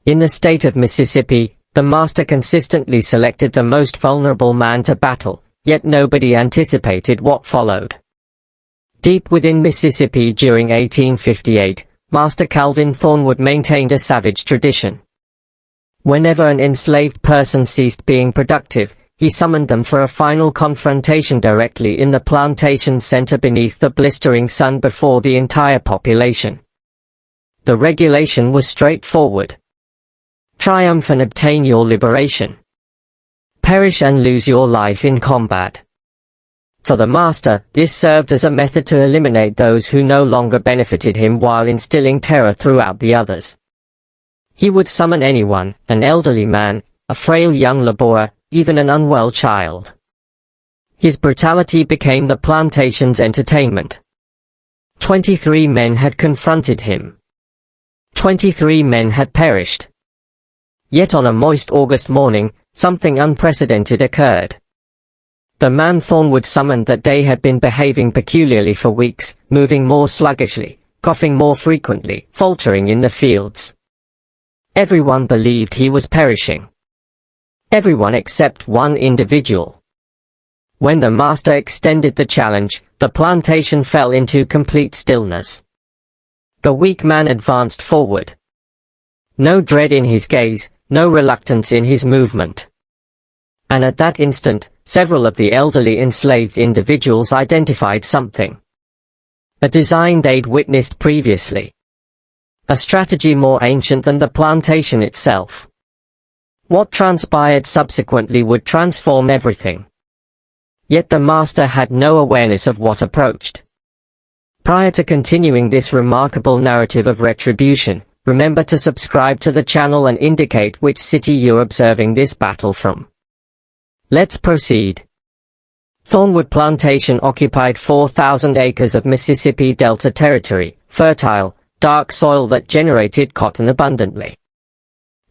In the state of Mississippi, the master consistently selected the most vulnerable man to battle, yet nobody anticipated what followed. Deep within Mississippi during 1858, Master Calvin Thornwood maintained a savage tradition. Whenever an enslaved person ceased being productive, he summoned them for a final confrontation directly in the plantation center beneath the blistering sun before the entire population. The regulation was straightforward. Triumph and obtain your liberation. Perish and lose your life in combat. For the master, this served as a method to eliminate those who no longer benefited him while instilling terror throughout the others. He would summon anyone, an elderly man, a frail young laborer, even an unwell child. His brutality became the plantation's entertainment. 23 men had confronted him. 23 men had perished. Yet on a moist August morning, something unprecedented occurred. The man Thornwood summoned that day had been behaving peculiarly for weeks, moving more sluggishly, coughing more frequently, faltering in the fields. Everyone believed he was perishing. Everyone except one individual. When the master extended the challenge, the plantation fell into complete stillness. The weak man advanced forward. No dread in his gaze, no reluctance in his movement. And at that instant, several of the elderly enslaved individuals identified something. A design they'd witnessed previously. A strategy more ancient than the plantation itself. What transpired subsequently would transform everything. Yet the master had no awareness of what approached. Prior to continuing this remarkable narrative of retribution, remember to subscribe to the channel and indicate which city you're observing this battle from. Let's proceed. Thornwood Plantation occupied 4,000 acres of Mississippi Delta territory, fertile, dark soil that generated cotton abundantly.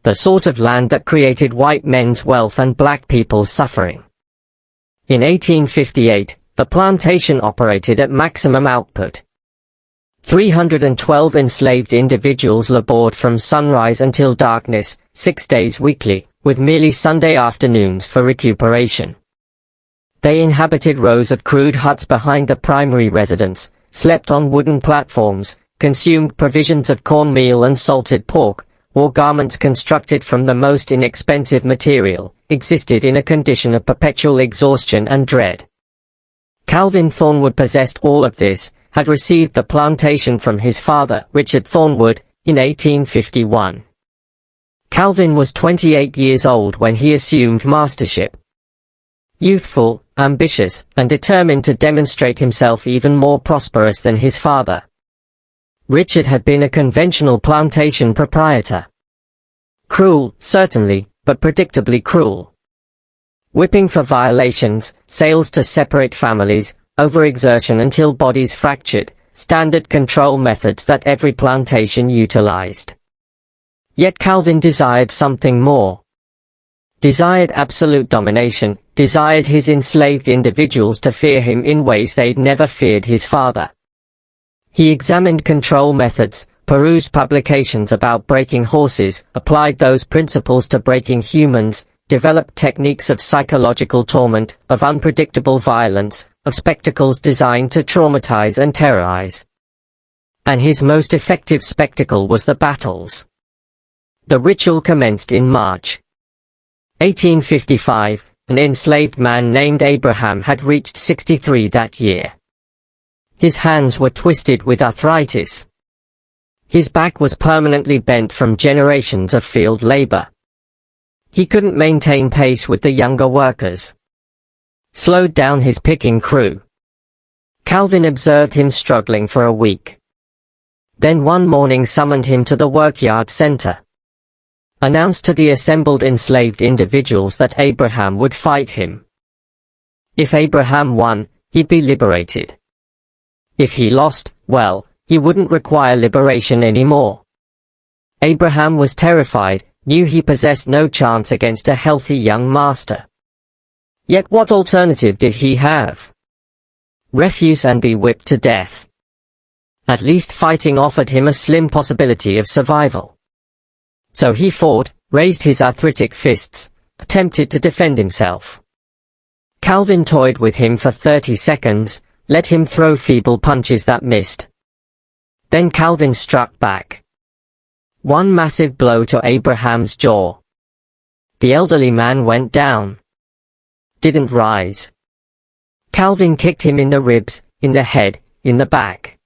The sort of land that created white men's wealth and black people's suffering. In 1858, the plantation operated at maximum output. 312 enslaved individuals labored from sunrise until darkness, 6 days weekly, with merely Sunday afternoons for recuperation. They inhabited rows of crude huts behind the primary residence, slept on wooden platforms, consumed provisions of cornmeal and salted pork, wore garments constructed from the most inexpensive material, existed in a condition of perpetual exhaustion and dread. Calvin Thornwood possessed all of this, had received the plantation from his father, Richard Thornwood, in 1851. Calvin was 28 years old when he assumed mastership. Youthful, ambitious, and determined to demonstrate himself even more prosperous than his father. Richard had been a conventional plantation proprietor. Cruel, certainly, but predictably cruel. Whipping for violations, sales to separate families, overexertion until bodies fractured, standard control methods that every plantation utilized. Yet Calvin desired something more. Desired absolute domination, desired his enslaved individuals to fear him in ways they'd never feared his father. He examined control methods, perused publications about breaking horses, applied those principles to breaking humans, developed techniques of psychological torment, of unpredictable violence, of spectacles designed to traumatize and terrorize. And his most effective spectacle was the battles. The ritual commenced in March 1855. An enslaved man named Abraham had reached 63 that year. His hands were twisted with arthritis. His back was permanently bent from generations of field labor. He couldn't maintain pace with the younger workers. Slowed down his picking crew. Calvin observed him struggling for a week. Then one morning summoned him to the workyard center. Announced to the assembled enslaved individuals that Abraham would fight him. If Abraham won, he'd be liberated. If he lost, well, he wouldn't require liberation anymore. Abraham was terrified, knew he possessed no chance against a healthy young master. Yet what alternative did he have? Refuse and be whipped to death. At least fighting offered him a slim possibility of survival. So he fought, raised his arthritic fists, attempted to defend himself. Calvin toyed with him for 30 seconds, let him throw feeble punches that missed. Then Calvin struck back. One massive blow to Abraham's jaw. The elderly man went down. Didn't rise. Calvin kicked him in the ribs, in the head, in the back.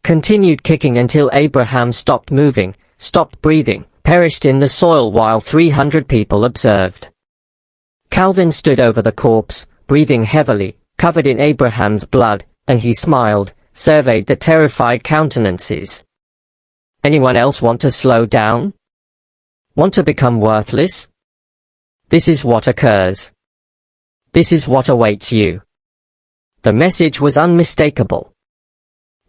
Continued kicking until Abraham stopped moving, stopped breathing, perished in the soil while 300 people observed. Calvin stood over the corpse, breathing heavily, covered in Abraham's blood, and he smiled, surveyed the terrified countenances. Anyone else want to slow down? Want to become worthless? This is what occurs. This is what awaits you. The message was unmistakable.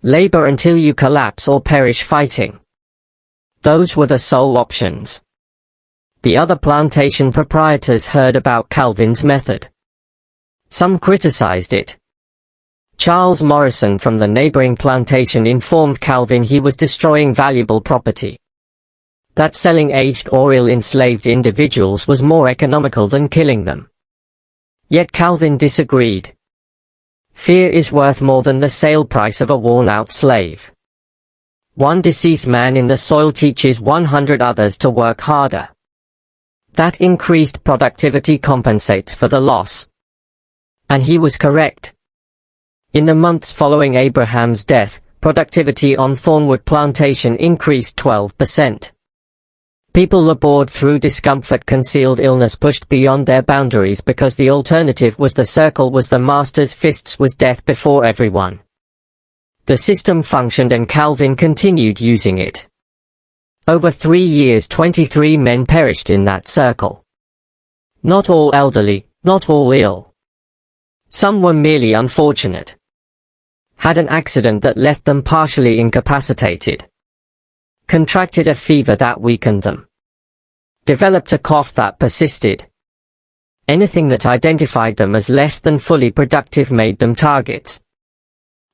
Labor until you collapse or perish fighting. Those were the sole options. The other plantation proprietors heard about Calvin's method. Some criticized it. Charles Morrison from the neighboring plantation informed Calvin he was destroying valuable property. That selling aged or ill enslaved individuals was more economical than killing them. Yet Calvin disagreed. Fear is worth more than the sale price of a worn-out slave. One deceased man in the soil teaches 100 others to work harder. That increased productivity compensates for the loss. And he was correct. In the months following Abraham's death, productivity on Thornwood Plantation increased 12%. People labored through discomfort, concealed illness, pushed beyond their boundaries because the alternative was the circle, was the master's fists, was death before everyone. The system functioned and Calvin continued using it. Over 3 years 23 men perished in that circle. Not all elderly, not all ill. Some were merely unfortunate. Had an accident that left them partially incapacitated. Contracted a fever that weakened them. Developed a cough that persisted. Anything that identified them as less than fully productive made them targets.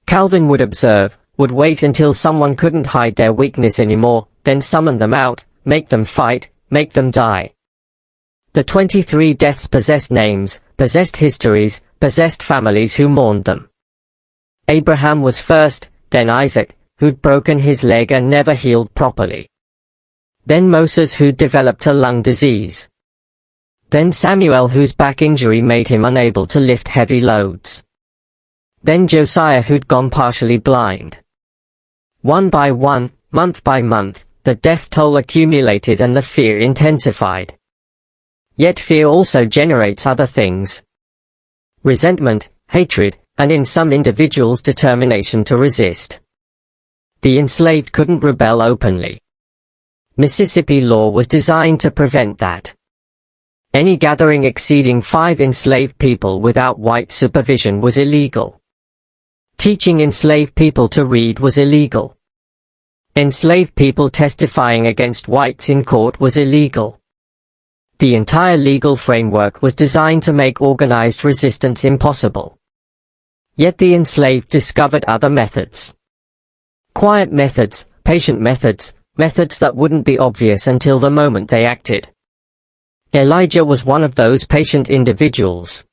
Calvin would observe, would wait until someone couldn't hide their weakness anymore, then summon them out, make them fight, make them die. The 23 deaths possessed names, possessed histories, possessed families who mourned them. Abraham was first, then Isaac, who'd broken his leg and never healed properly. Then Moses, who'd developed a lung disease. Then Samuel, whose back injury made him unable to lift heavy loads. Then Josiah, who'd gone partially blind. One by one, month by month, the death toll accumulated and the fear intensified. Yet fear also generates other things. Resentment, hatred, and in some individuals determination to resist. The enslaved couldn't rebel openly. Mississippi law was designed to prevent that. Any gathering exceeding 5 enslaved people without white supervision was illegal. Teaching enslaved people to read was illegal. Enslaved people testifying against whites in court was illegal. The entire legal framework was designed to make organized resistance impossible. Yet the enslaved discovered other methods. Quiet methods, patient methods, methods that wouldn't be obvious until the moment they acted. Elijah was one of those patient individuals.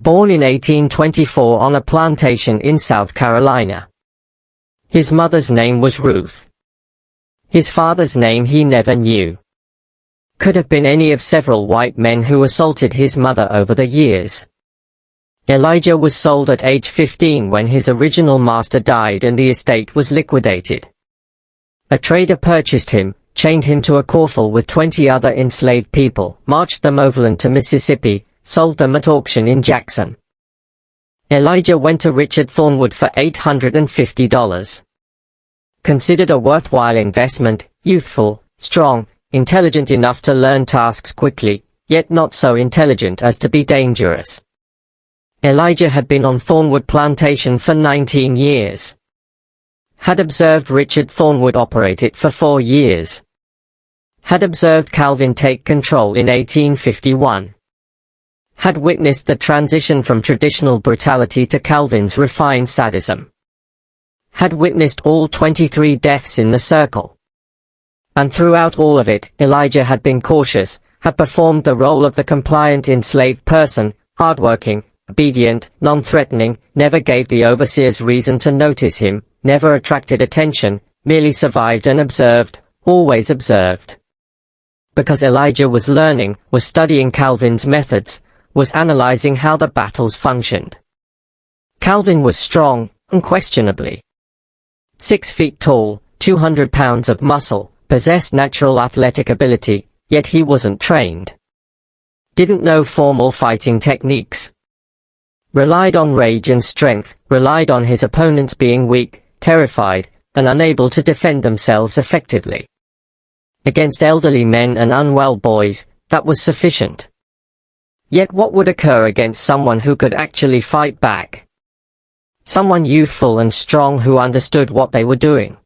Born in 1824 on a plantation in South Carolina. His mother's name was Ruth. His father's name he never knew. Could have been any of several white men who assaulted his mother over the years. Elijah was sold at age 15 when his original master died and the estate was liquidated. A trader purchased him, chained him to a corral with 20 other enslaved people, marched them overland to Mississippi, sold them at auction in Jackson. Elijah went to Richard Thornwood for $850. Considered a worthwhile investment, youthful, strong, intelligent enough to learn tasks quickly, yet not so intelligent as to be dangerous. Elijah had been on Thornwood Plantation for 19 years. Had observed Richard Thornwood operate it for 4 years. Had observed Calvin take control in 1851. Had witnessed the transition from traditional brutality to Calvin's refined sadism. Had witnessed all 23 deaths in the circle. And throughout all of it, Elijah had been cautious, had performed the role of the compliant enslaved person, hardworking, obedient, non-threatening, never gave the overseers reason to notice him, never attracted attention, merely survived and observed, always observed. Because Elijah was learning, was studying Calvin's methods, was analyzing how the battles functioned. Calvin was strong, unquestionably. 6 feet tall, 200 pounds of muscle, possessed natural athletic ability, yet he wasn't trained. Didn't know formal fighting techniques. Relied on rage and strength, relied on his opponents being weak, terrified, and unable to defend themselves effectively. Against elderly men and unwell boys, that was sufficient. Yet what would occur against someone who could actually fight back? Someone youthful and strong who understood what they were doing.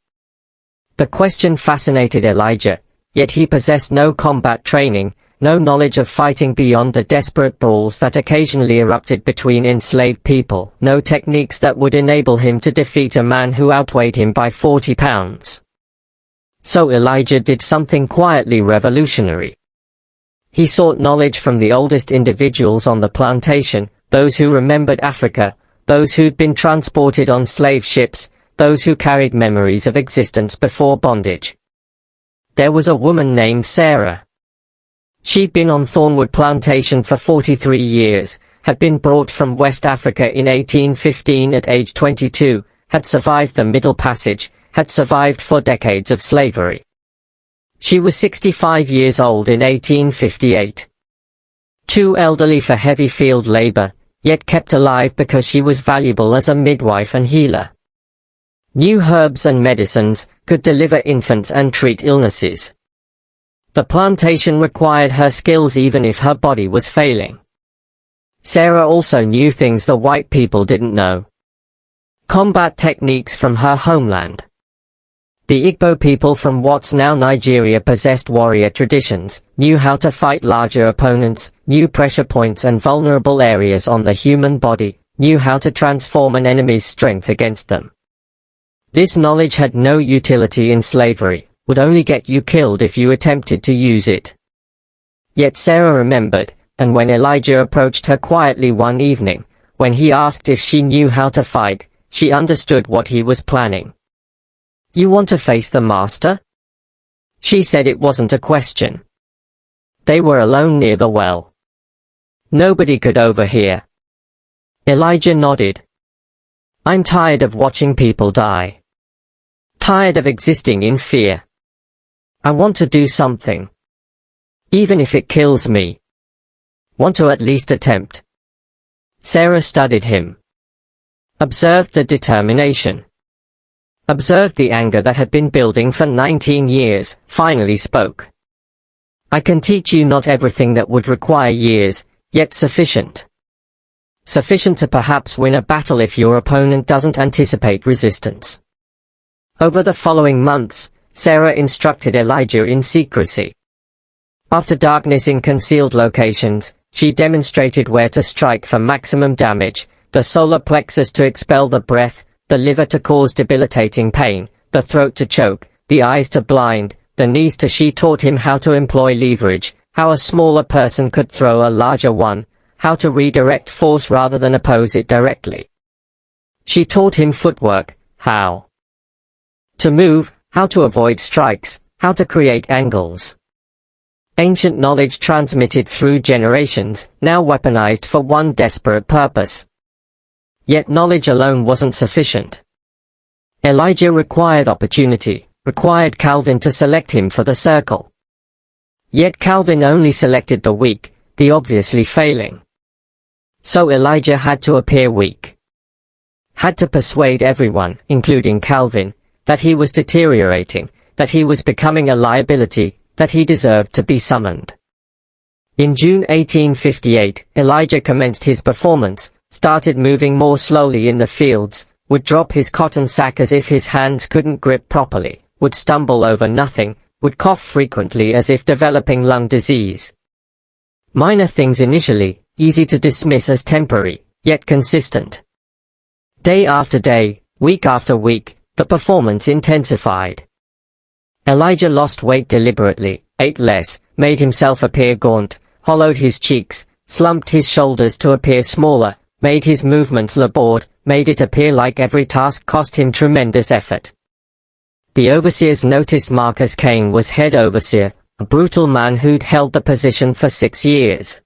The question fascinated Elijah, yet he possessed no combat training, no knowledge of fighting beyond the desperate brawls that occasionally erupted between enslaved people, no techniques that would enable him to defeat a man who outweighed him by 40 pounds. So Elijah did something quietly revolutionary. He sought knowledge from the oldest individuals on the plantation, those who remembered Africa, those who'd been transported on slave ships, those who carried memories of existence before bondage. There was a woman named Sarah. She'd been on Thornwood Plantation for 43 years, had been brought from West Africa in 1815 at age 22, had survived the Middle Passage, had survived 4 decades of slavery. She was 65 years old in 1858. Too elderly for heavy field labor, yet kept alive because she was valuable as a midwife and healer. Knew herbs and medicines, could deliver infants and treat illnesses. The plantation required her skills even if her body was failing. Sarah also knew things the white people didn't know. Combat techniques from her homeland. The Igbo people from what's now Nigeria possessed warrior traditions, knew how to fight larger opponents, knew pressure points and vulnerable areas on the human body, knew how to transform an enemy's strength against them. This knowledge had no utility in slavery, would only get you killed if you attempted to use it. Yet Sarah remembered, and when Elijah approached her quietly one evening, when he asked if she knew how to fight, she understood what he was planning. "You want to face the master?" She said it wasn't a question. They were alone near the well. Nobody could overhear. Elijah nodded. "I'm tired of watching people die. Tired of existing in fear. I want to do something. Even if it kills me. Want to at least attempt." Sarah studied him. Observed the determination. Observed the anger that had been building for 19 years, finally spoke. "I can teach you not everything that would require years, yet sufficient. Sufficient to perhaps win a battle if your opponent doesn't anticipate resistance." Over the following months, Sarah instructed Elijah in secrecy. After darkness in concealed locations, she demonstrated where to strike for maximum damage, the solar plexus to expel the breath, the liver to cause debilitating pain, the throat to choke, the eyes to blind, the knees to. She taught him how to employ leverage, how a smaller person could throw a larger one, how to redirect force rather than oppose it directly. She taught him footwork, how to move, how to avoid strikes, how to create angles. Ancient knowledge transmitted through generations, now weaponized for one desperate purpose. Yet knowledge alone wasn't sufficient. Elijah required opportunity, required Calvin to select him for the circle. Yet Calvin only selected the weak, the obviously failing. So Elijah had to appear weak. Had to persuade everyone, including Calvin, that he was deteriorating, that he was becoming a liability, that he deserved to be summoned. In June 1858, Elijah commenced his performance, started moving more slowly in the fields, would drop his cotton sack as if his hands couldn't grip properly, would stumble over nothing, would cough frequently as if developing lung disease. Minor things initially, easy to dismiss as temporary, yet consistent. Day after day, week after week, the performance intensified. Elijah lost weight deliberately, ate less, made himself appear gaunt, hollowed his cheeks, slumped his shoulders to appear smaller, made his movements labored, made it appear like every task cost him tremendous effort. The overseers noticed Marcus Kane was head overseer, a brutal man who'd held the position for 6 years.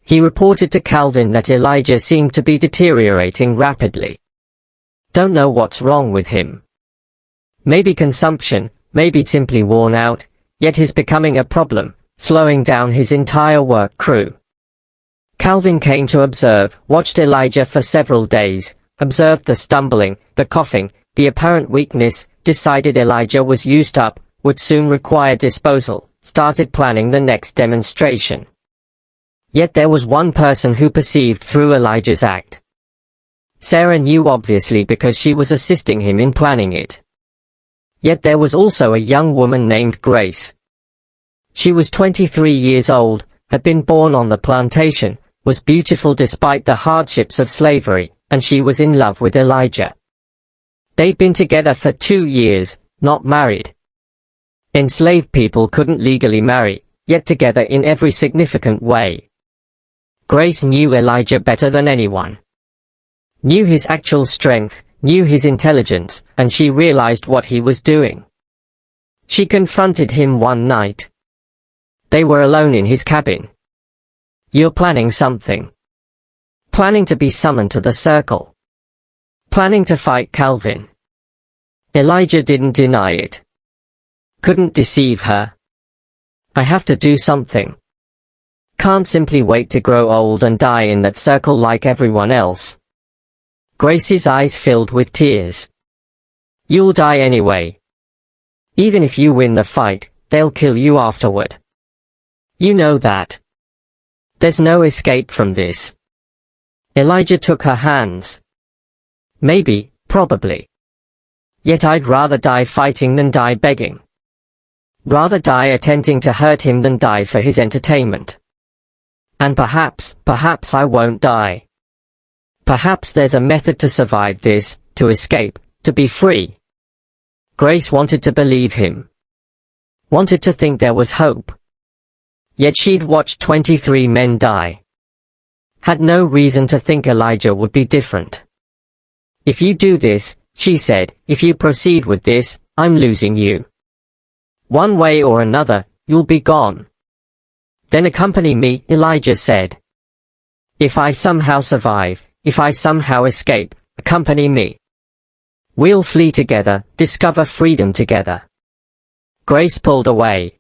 He reported to Calvin that Elijah seemed to be deteriorating rapidly. Don't know what's wrong with him. Maybe consumption, maybe simply worn out, yet he's becoming a problem, slowing down his entire work crew. Calvin came to observe, watched Elijah for several days, observed the stumbling, the coughing, the apparent weakness, decided Elijah was used up, would soon require disposal, started planning the next demonstration. Yet there was one person who perceived through Elijah's act. Sarah knew obviously because she was assisting him in planning it. Yet there was also a young woman named Grace. She was 23 years old, had been born on the plantation, was beautiful despite the hardships of slavery, and she was in love with Elijah. They'd been together for 2 years, not married. Enslaved people couldn't legally marry, yet together in every significant way. Grace knew Elijah better than anyone. Knew his actual strength, knew his intelligence, and she realized what he was doing. She confronted him one night. They were alone in his cabin. "You're planning something. Planning to be summoned to the circle. Planning to fight Calvin." Elijah didn't deny it. Couldn't deceive her. "I have to do something. Can't simply wait to grow old and die in that circle like everyone else." Grace's eyes filled with tears. "You'll die anyway. Even if you win the fight, they'll kill you afterward. You know that. There's no escape from this." Elijah took her hands. "Maybe, probably. Yet I'd rather die fighting than die begging. Rather die attempting to hurt him than die for his entertainment. And perhaps I won't die. Perhaps there's a method to survive this, to escape, to be free." Grace wanted to believe him. Wanted to think there was hope. Yet she'd watched 23 men die. Had no reason to think Elijah would be different. "If you do this," she said, "if you proceed with this, I'm losing you. One way or another, you'll be gone." "Then accompany me," Elijah said. "If I somehow survive, if I somehow escape, accompany me. We'll flee together, discover freedom together." Grace pulled away.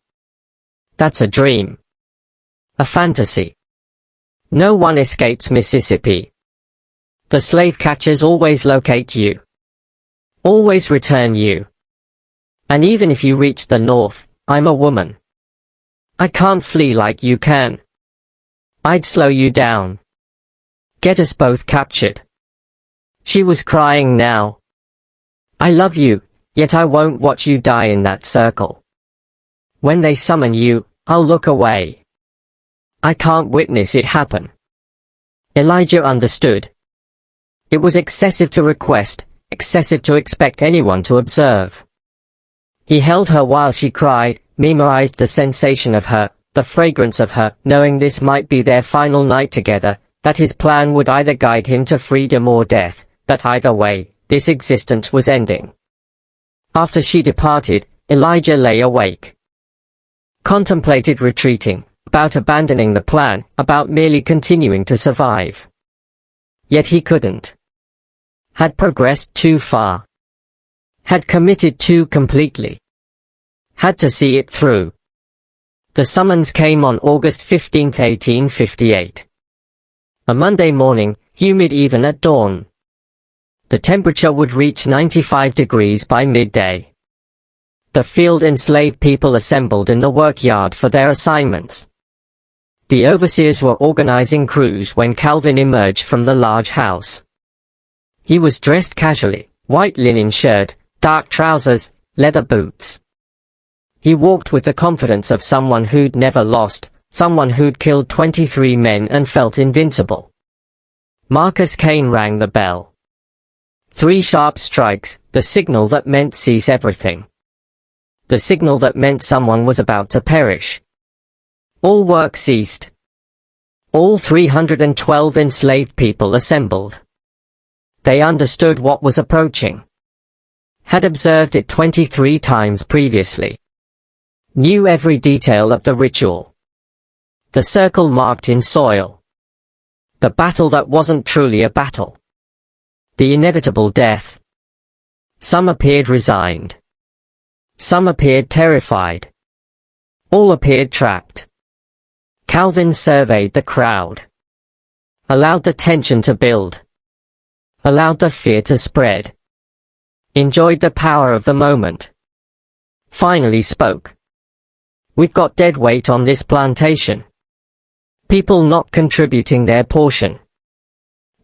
"That's a dream. A fantasy. No one escapes Mississippi. The slave catchers always locate you. Always return you. And even if you reach the north, I'm a woman. I can't flee like you can. I'd slow you down. Get us both captured." She was crying now. "I love you, yet I won't watch you die in that circle. When they summon you, I'll look away. I can't witness it happen." Elijah understood. It was excessive to request, excessive to expect anyone to observe. He held her while she cried, memorized the sensation of her, the fragrance of her, knowing this might be their final night together, that his plan would either guide him to freedom or death, that either way, this existence was ending. After she departed, Elijah lay awake. Contemplated retreating, about abandoning the plan, about merely continuing to survive. Yet he couldn't. Had progressed too far. Had committed too completely. Had to see it through. The summons came on August 15, 1858. A Monday morning, humid even at dawn. The temperature would reach 95 degrees by midday. The field enslaved people assembled in the workyard for their assignments. The overseers were organizing crews when Calvin emerged from the large house. He was dressed casually, white linen shirt, dark trousers, leather boots. He walked with the confidence of someone who'd never lost, someone who'd killed 23 men and felt invincible. Marcus Kane rang the bell. 3 sharp strikes, the signal that meant cease everything. the signal that meant someone was about to perish. All work ceased. All 312 enslaved people assembled. They understood what was approaching. Had observed it 23 times previously. Knew every detail of the ritual. The circle marked in soil. The battle that wasn't truly a battle. The inevitable death. Some appeared resigned. Some appeared terrified. All appeared trapped. Calvin surveyed the crowd. Allowed the tension to build. Allowed the fear to spread. Enjoyed the power of the moment. Finally spoke. We've got dead weight on this plantation. People not contributing their portion.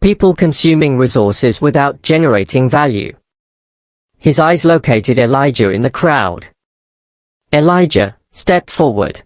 People consuming resources without generating value. His eyes located Elijah in the crowd. Elijah, step forward.